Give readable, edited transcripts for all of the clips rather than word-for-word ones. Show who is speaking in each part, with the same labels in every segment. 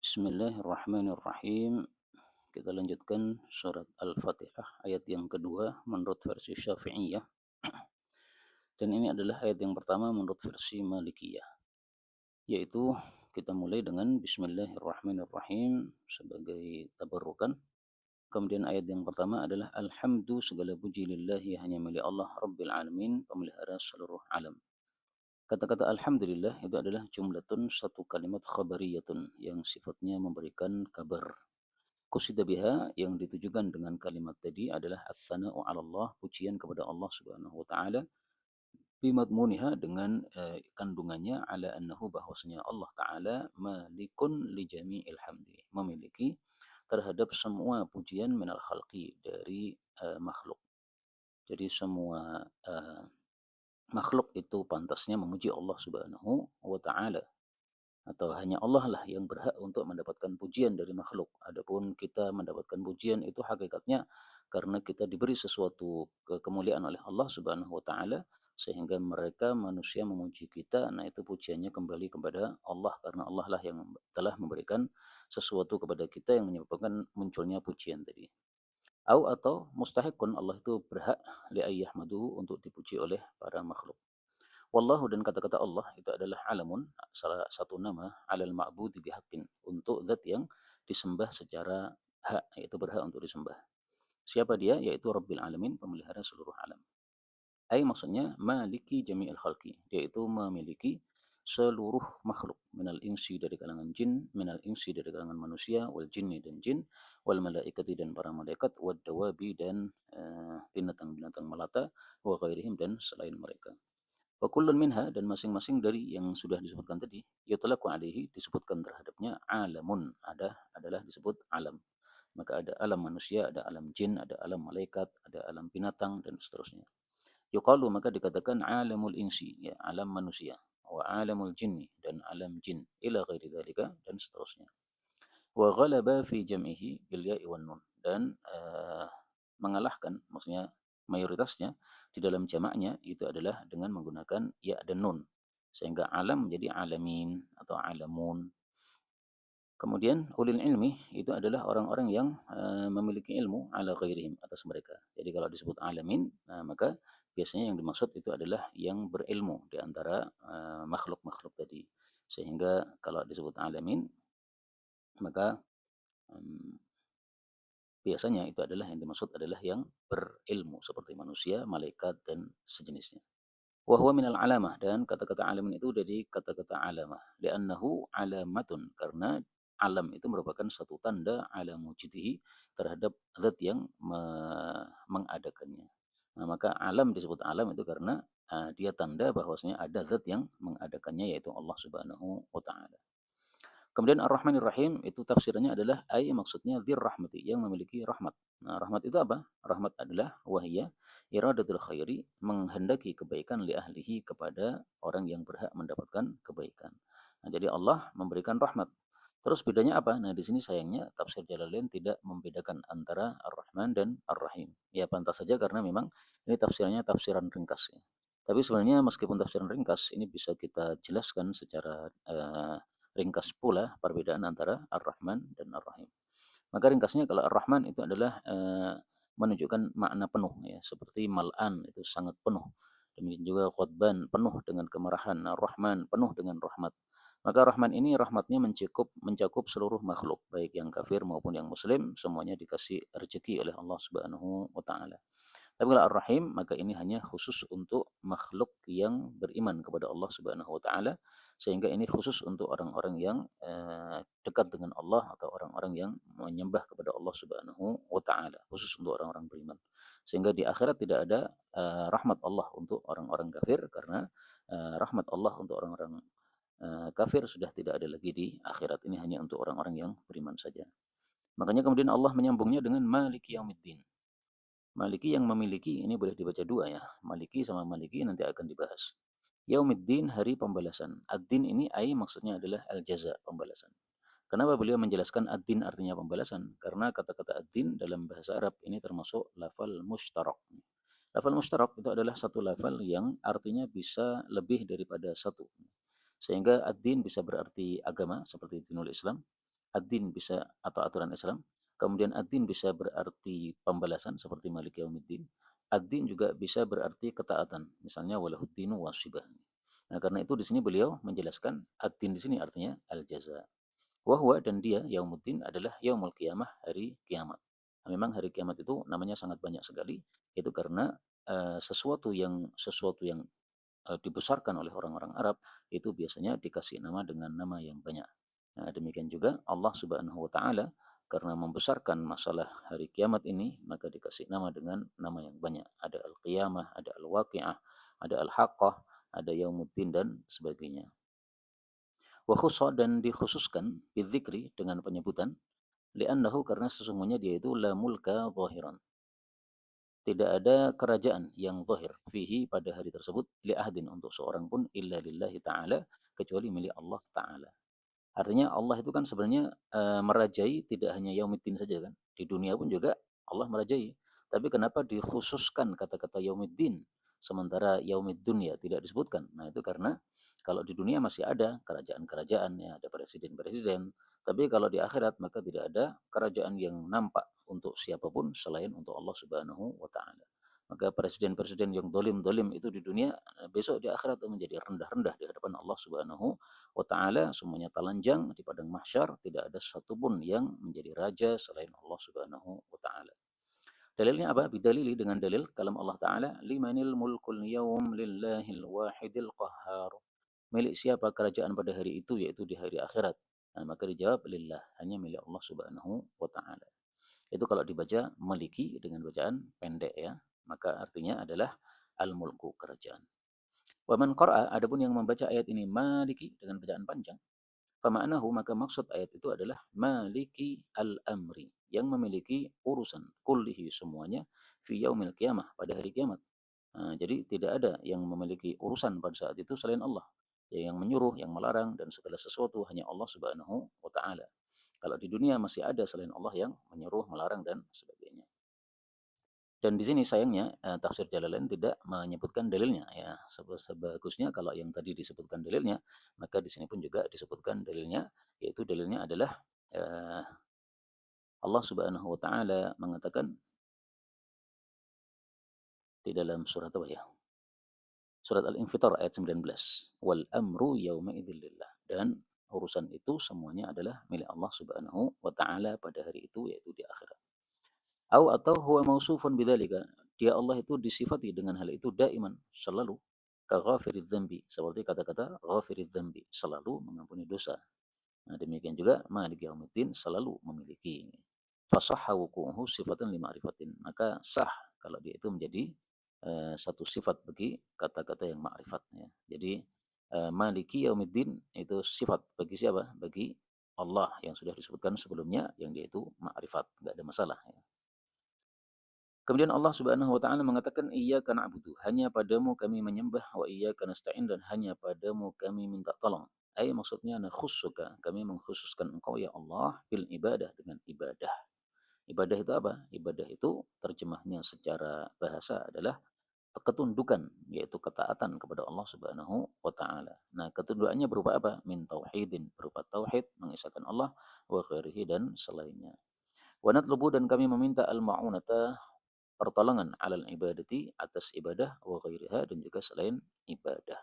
Speaker 1: Bismillahirrahmanirrahim. Kita lanjutkan surat Al-Fatihah ayat yang kedua menurut versi Syafi'iyah. Dan ini adalah ayat yang pertama menurut versi Malikiyah. Yaitu kita mulai dengan Bismillahirrahmanirrahim sebagai tabarrukan. Kemudian ayat yang pertama adalah Alhamdu segala puji lillahi hanya milik Allah Rabbil Alamin pemelihara seluruh alam. Kata-kata Alhamdulillah itu adalah jumlatun satu kalimat khabariyatun yang sifatnya memberikan kabar. Qusida biha yang ditujukan dengan kalimat tadi adalah as-sana'u 'ala Allah, pujian kepada Allah Subhanahu wa taala, bimadmuniha dengan kandungannya ala annahu bahwasanya Allah taala malikun li jami'il hamdi, memiliki terhadap semua pujian minal khalqi dari makhluk. Jadi semua makhluk itu pantasnya memuji Allah Subhanahu wa taala. Atau hanya Allah lah yang berhak untuk mendapatkan pujian dari makhluk. Adapun kita mendapatkan pujian itu hakikatnya karena kita diberi sesuatu kemuliaan oleh Allah Subhanahu wa taala sehingga mereka manusia memuji kita. Nah, itu pujiannya kembali kepada Allah karena Allah lah yang telah memberikan sesuatu kepada kita yang menyebabkan munculnya pujian tadi. Atau mustahikun Allah itu berhak li ayyahmaduhu untuk dipuji oleh para makhluk. Wallahu dan kata-kata Allah itu adalah alamun, salah satu nama alal ma'budi bihaqqin untuk zat yang disembah secara hak, yaitu berhak untuk disembah. Siapa dia? Yaitu Rabbil Alamin, pemelihara seluruh alam. Maksudnya maliki jami'il khalqi, yaitu memiliki seluruh makhluk, minal insi dari kalangan jin, minal insi dari kalangan manusia, wal jinni dan jin, wal malaikati dan para malaikat, wad dawabi dan binatang-binatang melata, wa ghairihim dan selain mereka. Wa kullun minha dan masing-masing dari yang sudah disebutkan tadi, yutlaqu alaihi disebutkan terhadapnya alamun, adalah disebut alam. Maka ada alam manusia, ada alam jin, ada alam malaikat, ada alam binatang dan seterusnya. Yuqalu maka dikatakan alamul insi, ya alam manusia, wa alamul jinni dan alam jin, ila ghairi dzalika dan seterusnya. Wa ghalaba fi jam'ihi bil ya'i wan nun dan mengalahkan, maksudnya mayoritasnya di dalam jamaknya itu adalah dengan menggunakan ya dan nun sehingga alam menjadi alamin atau alamun. Kemudian ulil ilmi itu adalah orang-orang yang memiliki ilmu ala ghairihim atas mereka. Jadi kalau disebut alamin, maka biasanya yang dimaksud itu adalah yang berilmu di antara makhluk-makhluk tadi. Sehingga kalau disebut alamin, maka biasanya itu adalah yang dimaksud adalah yang berilmu seperti manusia, malaikat dan sejenisnya. Wa huwa minal alamah dan kata-kata alamin itu dari kata-kata alamah. Li'annahu alamatun karena alam itu merupakan satu tanda ala mujidihi terhadap zat yang mengadakannya. Nah, maka alam disebut alam itu karena dia tanda bahwasanya ada zat yang mengadakannya yaitu Allah Subhanahu wa taala. Kemudian Ar-Rahmanir Rahim itu tafsirannya adalah maksudnya dzir rahmati yang memiliki rahmat. Nah, rahmat itu apa? Rahmat adalah wahya iradatul khairi menghendaki kebaikan li ahlihi kepada orang yang berhak mendapatkan kebaikan. Nah, jadi Allah memberikan rahmat. Terus bedanya apa? Nah, di sini sayangnya tafsir Jalalain tidak membedakan antara Ar-Rahman dan Ar-Rahim. Ya, pantas saja karena memang ini tafsirannya tafsiran ringkas ya. Tapi sebenarnya meskipun tafsiran ringkas, ini bisa kita jelaskan secara ringkas pula perbedaan antara Ar-Rahman dan Ar-Rahim. Maka ringkasnya kalau Ar-Rahman itu adalah menunjukkan makna penuh ya, seperti mal'an itu sangat penuh. Demikian juga khutban penuh dengan kemarahan, Ar-Rahman penuh dengan rahmat. Maka Rahman ini rahmatnya mencakup seluruh makhluk, baik yang kafir maupun yang muslim, semuanya dikasih rezeki oleh Allah Subhanahu wa taala. Tapi kalau Ar-Rahim maka ini hanya khusus untuk makhluk yang beriman kepada Allah Subhanahu wa taala sehingga ini khusus untuk orang-orang yang dekat dengan Allah atau orang-orang yang menyembah kepada Allah Subhanahu wa taala, khusus untuk orang-orang beriman. Sehingga di akhirat tidak ada rahmat Allah untuk orang-orang kafir karena rahmat Allah untuk orang-orang kafir sudah tidak ada lagi di akhirat. Ini hanya untuk orang-orang yang beriman saja. Makanya kemudian Allah menyambungnya dengan Maliki Yaumiddin. Maliki yang memiliki ini boleh dibaca dua ya. Maliki sama Maliki nanti akan dibahas. Yaumiddin hari pembalasan. Ad-din ini maksudnya adalah al-jaza, pembalasan. Kenapa beliau menjelaskan ad-din artinya pembalasan? Karena kata-kata ad-din dalam bahasa Arab ini termasuk lafal mushtarak. Lafal mushtarak itu adalah satu lafal yang artinya bisa lebih daripada satu. Sehingga ad-din bisa berarti agama seperti dinul Islam, Ad-din bisa atau aturan Islam. Kemudian ad-din bisa berarti pembalasan seperti Malik Yaumiddin. Ad-din juga bisa berarti ketaatan. Misalnya walahuddinu wasibah. Nah, karena itu di sini beliau menjelaskan ad-din di sini artinya al-jaza. Wahwa dan dia yaumuddin adalah yaumul qiyamah, hari kiamat. Nah, memang hari kiamat itu namanya sangat banyak sekali. Itu karena sesuatu yang dibesarkan oleh orang-orang Arab itu biasanya dikasih nama dengan nama yang banyak. Nah, demikian juga Allah Subhanahu wa taala karena membesarkan masalah hari kiamat ini maka dikasih nama dengan nama yang banyak. Ada al-qiyamah, ada al-waqi'ah, ada al-haqqah, ada yaumuddin dan sebagainya. Wa khussa dan dikhususkan bidzikri dengan penyebutan li'annahu karena sesungguhnya dia itu la mulka zahiran. Tidak ada kerajaan yang zahir fihi pada hari tersebut li ahdin untuk seorang pun illa lillahi ta'ala kecuali milik Allah Ta'ala. Artinya Allah itu kan sebenarnya merajai tidak hanya yaumiddin saja kan. Di dunia pun juga Allah merajai. Tapi kenapa dikhususkan kata-kata yaumiddin sementara yaumid dunya tidak disebutkan? Nah, itu karena kalau di dunia masih ada kerajaan-kerajaan ya, ada presiden-presiden, tapi kalau di akhirat maka tidak ada kerajaan yang nampak untuk siapapun selain untuk Allah Subhanahu wa taala. Maka presiden-presiden yang dolim-dolim itu di dunia besok di akhirat menjadi rendah-rendah di hadapan Allah Subhanahu wa ta'ala, semuanya telanjang di padang mahsyar, tidak ada satupun yang menjadi raja selain Allah Subhanahu wa ta'ala. Dalilnya apa? Bidalili dengan dalil kalam Allah Ta'ala, limanil mulkul yawm lillahil wahidil qahhar. Milik siapa kerajaan pada hari itu, yaitu di hari akhirat. Nah, maka dijawab lillah, hanya milik Allah Subhanahu wa ta'ala. Itu kalau dibaca maliki dengan bacaan pendek ya, maka artinya adalah al-mulku, kerajaan. Wa man qara'a adapun yang membaca ayat ini maliki dengan bacaan panjang, fama'nahu maka maksud ayat itu adalah maliki al-amri, yang memiliki urusan kullihi semuanya fi yaumil qiyamah pada hari kiamat. Nah, jadi tidak ada yang memiliki urusan pada saat itu selain Allah. Yang menyuruh, yang melarang dan segala sesuatu hanya Allah Subhanahu wa taala. Kalau di dunia masih ada selain Allah yang menyuruh, melarang dan sebagainya. Dan di sini sayangnya tafsir Jalalain tidak menyebutkan dalilnya ya. Sebagusnya kalau yang tadi disebutkan dalilnya, maka di sini pun juga disebutkan dalilnya, yaitu dalilnya adalah eh, Allah Subhanahu wa taala mengatakan di dalam surat apa ya? Surat Al-Infitar ayat 19. Wal amru yauma idzil lillah. Dan urusan itu semuanya adalah milik Allah Subhanahu wa taala pada hari itu, yaitu di akhirat. Atau huwa mausufun bidzalika. Dia Allah itu disifati dengan hal itu daiman, selalu. Ka ghafiridz dzambi, seperti kata-kata ghafiridz dzambi, selalu mengampuni dosa. Nah, demikian juga Malik Yaumiddin, selalu memiliki. Fasahha wuqu'uhu sifatan lima'rifatin. Maka sah kalau dia itu menjadi satu sifat bagi kata-kata yang ma'rifat ya. Jadi Maliki Yaumiddin itu sifat bagi siapa? Bagi Allah yang sudah disebutkan sebelumnya yang dia itu ma'rifat, enggak ada masalah ya. Kemudian Allah Subhanahu wa taala mengatakan iyyaka na'budu, hanya padamu kami menyembah, wa iyyaka nasta'in, dan hanya padamu kami minta tolong. Maksudnya nakhussuka, kami mengkhususkan engkau ya Allah bil ibadah, dengan ibadah. Ibadah itu apa? Ibadah itu terjemahnya secara bahasa adalah ketundukan, yaitu ketaatan kepada Allah Subhanahu wa taala. Nah, ketundukannya berupa apa? Min tauhidin, berupa tauhid, mengisahkan Allah, wa ghairihi, dan selainnya. Wa natlubu, dan kami meminta al-ma'unata, pertolongan, alal ibadati, atas ibadah, wa ghairiha, dan juga selain ibadah.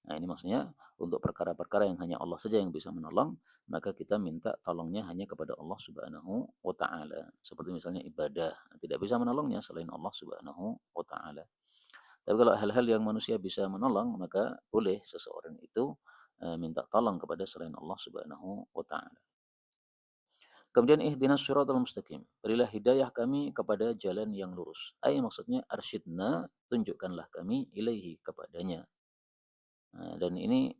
Speaker 1: Nah, ini maksudnya untuk perkara-perkara yang hanya Allah saja yang bisa menolong, maka kita minta tolongnya hanya kepada Allah Subhanahu wa taala. Seperti misalnya ibadah, tidak bisa menolongnya selain Allah Subhanahu wa taala. Tapi kalau hal-hal yang manusia bisa menolong, maka boleh seseorang itu minta tolong kepada selain Allah Subhanahu wa taala. Kemudian ihdinas siratal mustaqim. Berilah hidayah kami kepada jalan yang lurus. Maksudnya arsyidna, tunjukkanlah kami ilaihi, kepadanya. Nah, dan ini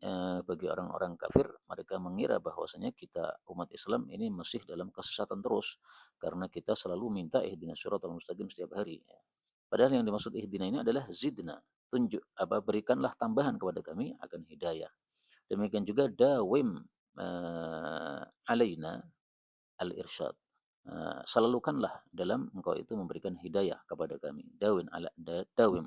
Speaker 1: bagi orang-orang kafir, mereka mengira bahwasanya kita umat Islam ini masih dalam kesesatan terus karena kita selalu minta ihdinas siratal mustaqim setiap hari. Padahal yang dimaksud ihdina ini adalah zidna, berikanlah tambahan kepada kami akan hidayah. Demikian juga dawim alaina al-irsyad. Selalukanlah dalam engkau itu memberikan hidayah kepada kami. Dawim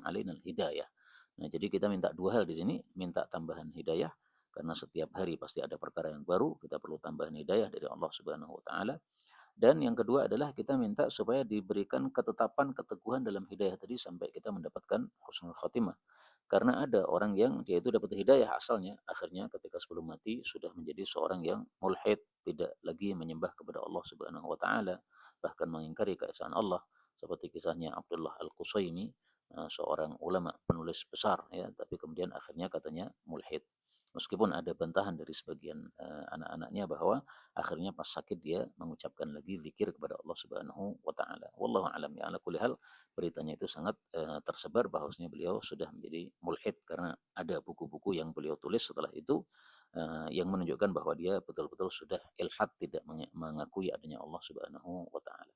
Speaker 1: alaina al-hidayah. Nah, jadi kita minta dua hal di sini, minta tambahan hidayah, karena setiap hari pasti ada perkara yang baru, kita perlu tambahan hidayah dari Allah Subhanahu wa taala. Dan yang kedua adalah kita minta supaya diberikan ketetapan, keteguhan dalam hidayah tadi sampai kita mendapatkan husnul khotimah. Karena ada orang yang dia itu dapat hidayah asalnya, akhirnya ketika sebelum mati sudah menjadi seorang yang mulhid, tidak lagi menyembah kepada Allah Subhanahu wa taala, bahkan mengingkari keesaan Allah, seperti kisahnya Abdullah Al-Qusaimi, seorang ulama penulis besar ya, tapi kemudian akhirnya katanya mulhid. Meskipun ada bantahan dari sebagian anak-anaknya bahwa akhirnya pas sakit dia mengucapkan lagi zikir kepada Allah Subhanahu wa taala. Wallahu alam ya, ala kulli hal beritanya itu sangat tersebar bahwasanya beliau sudah menjadi mulhid karena ada buku-buku yang beliau tulis setelah itu yang menunjukkan bahwa dia betul-betul sudah ilhad, tidak mengakui adanya Allah Subhanahu wa taala.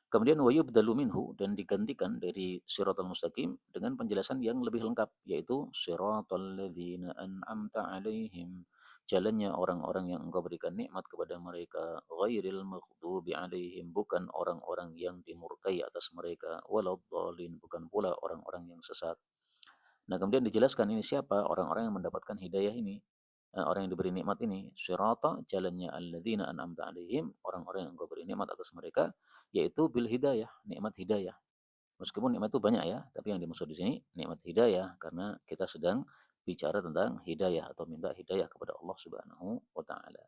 Speaker 1: Kemudian wa yubdalu minhu, dan digantikan dari siratal mustaqim dengan penjelasan yang lebih lengkap, yaitu siratal ladzina an'amta alaihim, jalannya orang-orang yang engkau berikan nikmat kepada mereka, ghairil maghdubi alaihim, bukan orang-orang yang dimurkai atas mereka, waladhdallin, bukan pula orang-orang yang sesat. Nah, kemudian dijelaskan ini siapa orang-orang yang mendapatkan hidayah ini. Orang yang diberi nikmat ini, sirata, jalannya alladzina an'amta alaihim, orang-orang yang engkau beri nikmat atas mereka, yaitu bil hidayah, nikmat hidayah. Meskipun nikmat itu banyak ya, tapi yang dimaksud di sini nikmat hidayah karena kita sedang bicara tentang hidayah atau minta hidayah kepada Allah Subhanahu wa taala.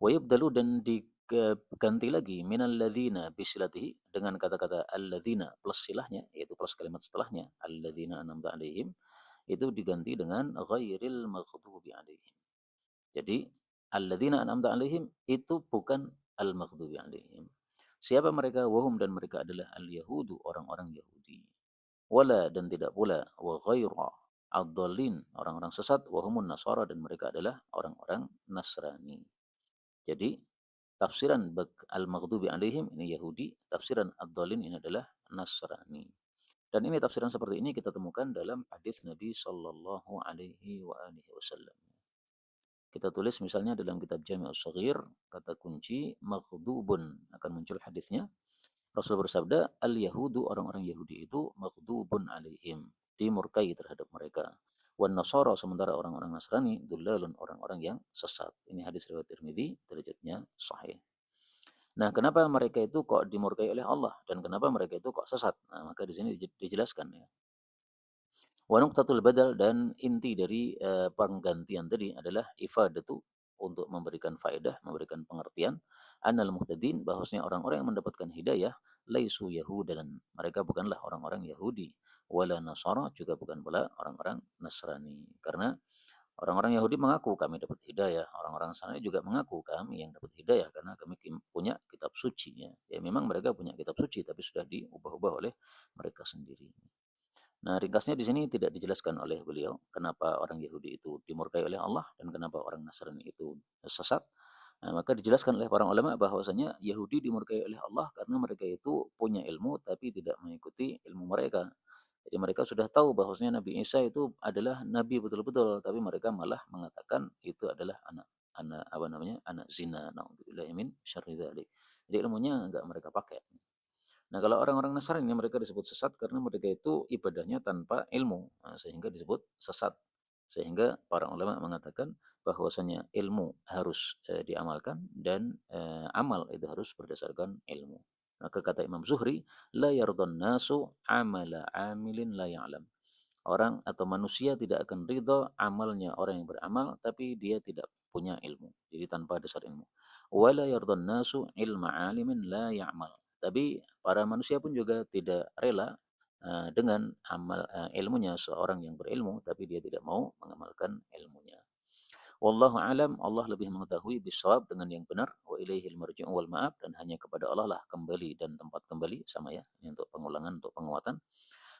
Speaker 1: Wa yubdalu, dan diganti lagi minal ladzina bisilatihi dengan kata-kata alladzina plus silahnya, yaitu plus kalimat setelahnya alladzina an'amta alaihim, itu diganti dengan ghairil maghdubi alaihim. Jadi alladzina an'amta alaihim itu bukan al-maghdubi alaihim. Siapa mereka? Wahum, dan mereka adalah al-yahudu, orang-orang Yahudi. Wala, dan tidak pula, wa ghaira ad-dallin, orang-orang sesat, wahumun nasara, dan mereka adalah orang-orang Nasrani. Jadi tafsiran al-maghdubi alaihim ini Yahudi, tafsiran ad-dallin ini adalah Nasrani. Dan ini tafsiran seperti ini kita temukan dalam hadis Nabi sallallahu alaihi wa alihi wasallam. Kita tulis misalnya dalam kitab Jami'us Shaghir, kata kunci maghdubun, akan muncul hadisnya. Rasul bersabda, al-yahudu, orang-orang Yahudi itu maghdubun alaihim, dimurkai terhadap mereka. Wan nasara, sementara orang-orang Nasrani, dullalun, orang-orang yang sesat. Ini hadis riwayat Tirmidzi, derajatnya sahih. Nah, kenapa mereka itu kok dimurkai oleh Allah dan kenapa mereka itu kok sesat? Nah, maka di sini dijelaskan ya. Wa nuqtatul badal, dan inti dari penggantian tadi adalah ifadatu, untuk memberikan faedah, memberikan pengertian, annal muhtadin, bahwasanya orang-orang yang mendapatkan hidayah laisu yahudan, mereka bukanlah orang-orang Yahudi, wala nasara, juga bukan pula orang-orang Nasrani. Karena orang-orang Yahudi mengaku kami dapat hidayah, orang-orang Nasrani juga mengaku kami yang dapat hidayah karena kami punya kitab suci ya. Ya memang mereka punya kitab suci tapi sudah diubah-ubah oleh mereka sendiri. Nah, ringkasnya di sini tidak dijelaskan oleh beliau kenapa orang Yahudi itu dimurkai oleh Allah dan kenapa orang Nasrani itu sesat. Nah, maka dijelaskan oleh para ulama bahwasanya Yahudi dimurkai oleh Allah karena mereka itu punya ilmu tapi tidak mengikuti ilmu mereka. Jadi mereka sudah tahu bahwasanya Nabi Isa itu adalah nabi betul-betul, tapi mereka malah mengatakan itu adalah anak apa namanya? Anak zina. Nauzubillahi min syarri dzalik. Jadi ilmunya enggak mereka pakai. Nah, kalau orang-orang Nasrani mereka disebut sesat karena mereka itu ibadahnya tanpa ilmu, sehingga disebut sesat. Sehingga para ulama mengatakan bahwasanya ilmu harus diamalkan dan amal itu harus berdasarkan ilmu. Maka kata Imam Zuhri, la yardun nasu amala amilin la ya'lam. Orang atau manusia tidak akan ridho amalnya orang yang beramal tapi dia tidak punya ilmu. Jadi tanpa dasar ilmu. Wala yardun nasu ilma alimin la ya'mal. Tapi para manusia pun juga tidak rela dengan amal ilmunya seorang yang berilmu tapi dia tidak mau mengamalkan ilmunya. Wallahu alam, Allah lebih mengetahui bisawab, dengan yang benar, wa ilaihil marji'u wal ma'ab, dan hanya kepada Allah lah kembali dan tempat kembali, sama ya, ini untuk pengulangan, untuk penguatan.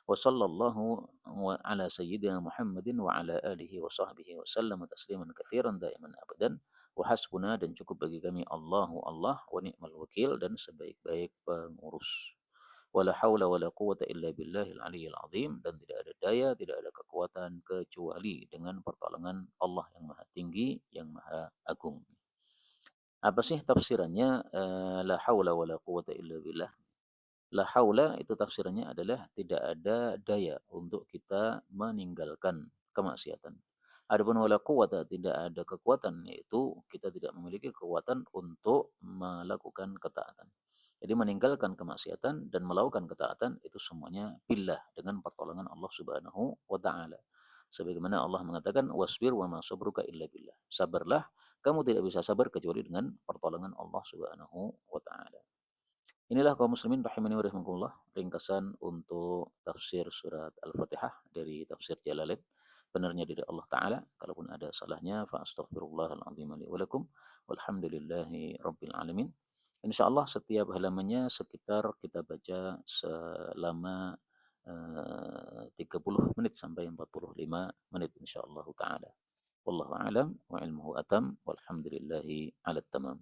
Speaker 1: Wa sallallahu ala sayyidina Muhammadin wa ala alihi wa sahbihi wa sallam tasliman katsiran daiman abadan. Wa hasbuna, dan cukup bagi kami Allahu Allah, wa ni'mal wakil, dan sebaik-baik pengurus. Wala haula wala quwata illa billahil aliyyil azim, dan tidak ada daya, tidak ada kekuatan kecuali dengan pertolongan Allah yang Maha Tinggi, yang Maha Agung. Apa sih tafsirannya la haula wala quwata illa billah? La haula itu tafsirannya adalah tidak ada daya untuk kita meninggalkan kemaksiatan.
Speaker 2: Adapun wala quwwata, tidak ada kekuatan, yaitu kita tidak memiliki kekuatan untuk melakukan ketaatan. Jadi meninggalkan kemaksiatan dan melakukan ketaatan itu semuanya billah, dengan pertolongan Allah Subhanahu wa taala. Sebagaimana Allah mengatakan wasbir wa ma sabruka illa billah. Sabarlah, kamu tidak bisa sabar kecuali dengan pertolongan Allah Subhanahu wa taala. Inilah kaum muslimin rahimani wa rahimakumullah, ringkasan untuk tafsir surat Al-Fatihah dari tafsir Jalalain. Benarnya dari Allah Ta'ala. Kalaupun ada salahnya, fa astaghfirullahaladzim li walakum. Walhamdulillahi rabbil alamin. InsyaAllah setiap halamannya sekitar kita baca selama 30 menit sampai 45 menit insyaallah Ta'ala. Wallahu a'lam wa ilmuhu atam walhamdulillahi ala tamam.